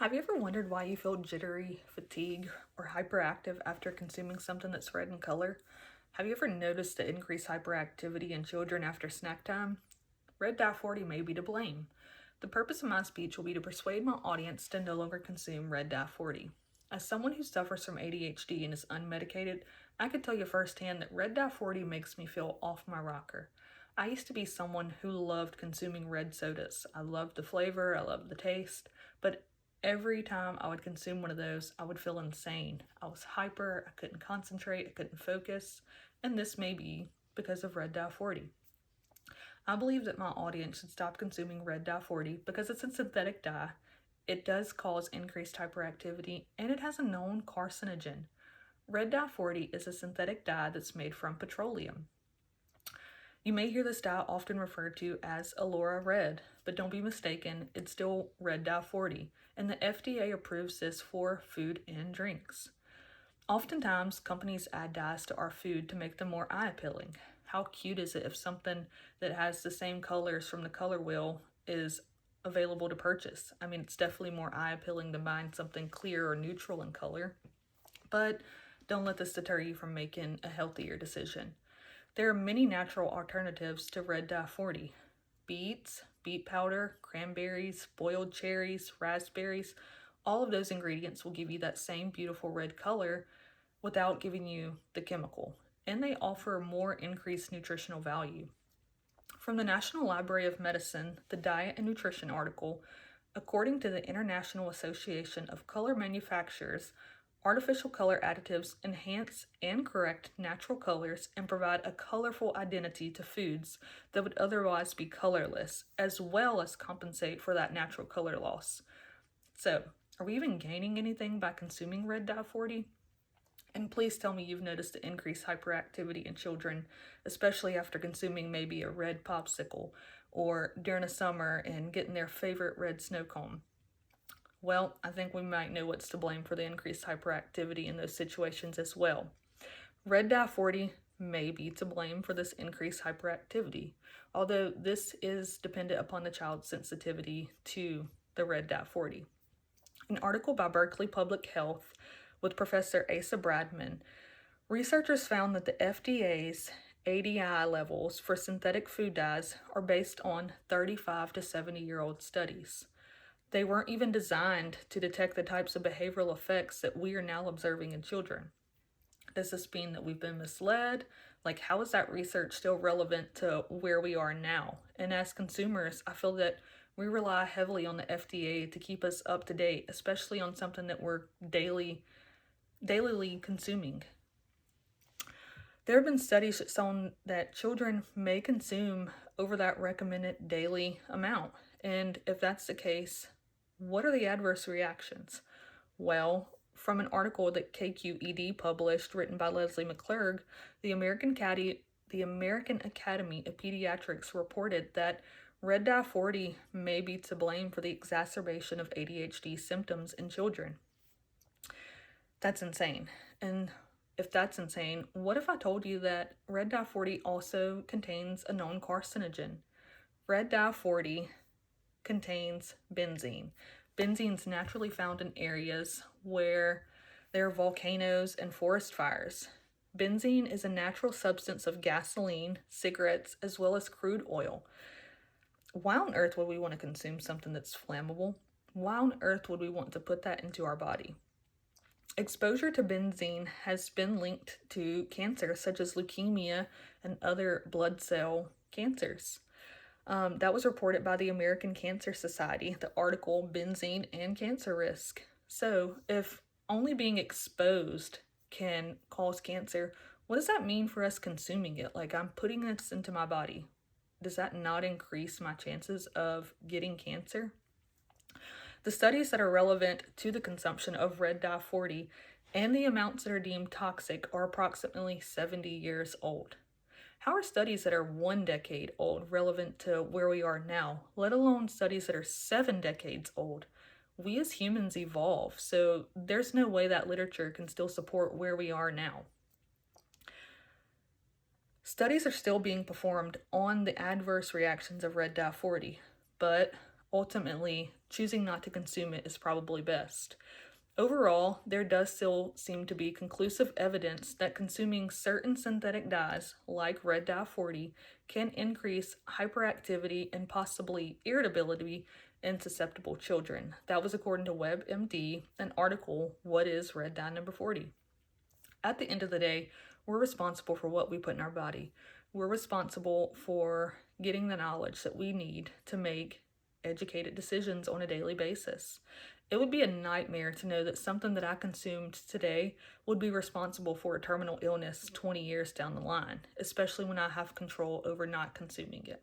Have you ever wondered why you feel jittery, fatigued, or hyperactive after consuming something that's red in color? Have you ever noticed the increased hyperactivity in children after snack time? Red dye 40 may be to blame. The purpose of my speech will be to persuade my audience to no longer consume red dye 40. As someone who suffers from ADHD and is unmedicated, I can tell you firsthand that red dye 40 makes me feel off my rocker. I used to be someone who loved consuming red sodas. I loved the flavor, I loved the taste, but every time I would consume one of those, I would feel insane. I was hyper, I couldn't concentrate, I couldn't focus, and this may be because of red dye 40. I believe that my audience should stop consuming red dye 40 because it's a synthetic dye. It does cause increased hyperactivity and it has a known carcinogen. Red dye 40 is a synthetic dye that's made from petroleum. You may hear this dye often referred to as Allura Red, but don't be mistaken, it's still red dye 40, and the FDA approves this for food and drinks. Oftentimes, companies add dyes to our food to make them more eye-appealing. How cute is it if something that has the same colors from the color wheel is available to purchase? I mean, it's definitely more eye-appealing than buying something clear or neutral in color, but don't let this deter you from making a healthier decision. There are many natural alternatives to red dye 40. Beets, beet powder, cranberries, boiled cherries, raspberries, all of those ingredients will give you that same beautiful red color without giving you the chemical. And they offer more increased nutritional value. From the National Library of Medicine, the Diet and Nutrition article, according to the International Association of Color Manufacturers, artificial color additives enhance and correct natural colors and provide a colorful identity to foods that would otherwise be colorless, as well as compensate for that natural color loss. So, are we even gaining anything by consuming red dye 40? And please tell me you've noticed the increased hyperactivity in children, especially after consuming maybe a red popsicle or during a summer and getting their favorite red snow cone. Well, I think we might know what's to blame for the increased hyperactivity in those situations as well. Red dye 40 may be to blame for this increased hyperactivity, although this is dependent upon the child's sensitivity to the red dye 40. An article by Berkeley Public Health with Professor Asa Bradman, researchers found that the FDA's ADI levels for synthetic food dyes are based on 35 to 70-year-old studies. They weren't even designed to detect the types of behavioral effects that we are now observing in children. Does this mean that we've been misled? Like, how is that research still relevant to where we are now? And as consumers, I feel that we rely heavily on the FDA to keep us up to date, especially on something that we're daily consuming. There have been studies that shown that children may consume over that recommended daily amount. And if that's the case, what are the adverse reactions? Well, from an article that KQED published, written by Leslie McClurg, the American Academy of Pediatrics reported that red dye 40 may be to blame for the exacerbation of ADHD symptoms in children. That's insane. And if that's insane, what if I told you that red dye 40 also contains a known carcinogen? Red dye 40 contains benzene. Benzene's naturally found in areas where there are volcanoes and forest fires. Benzene is a natural substance of gasoline, cigarettes, as well as crude oil. Why on earth would we want to consume something that's flammable? Why on earth would we want to put that into our body? Exposure to benzene has been linked to cancer such as leukemia and other blood cell cancers. That was reported by the American Cancer Society, the article Benzene and Cancer Risk. So, if only being exposed can cause cancer, what does that mean for us consuming it? Like, I'm putting this into my body. Does that not increase my chances of getting cancer? The studies that are relevant to the consumption of red dye 40 and the amounts that are deemed toxic are approximately 70 years old. How are studies that are 1 decade old relevant to where we are now, let alone studies that are 7 decades old? We as humans evolve, so there's no way that literature can still support where we are now. Studies are still being performed on the adverse reactions of red dye 40, but ultimately choosing not to consume it is probably best. Overall, there does still seem to be conclusive evidence that consuming certain synthetic dyes, like red dye 40, can increase hyperactivity and possibly irritability in susceptible children. That was according to WebMD, an article, What is Red Dye Number 40? At the end of the day, we're responsible for what we put in our body. We're responsible for getting the knowledge that we need to make educated decisions on a daily basis. It would be a nightmare to know that something that I consumed today would be responsible for a terminal illness 20 years down the line, especially when I have control over not consuming it.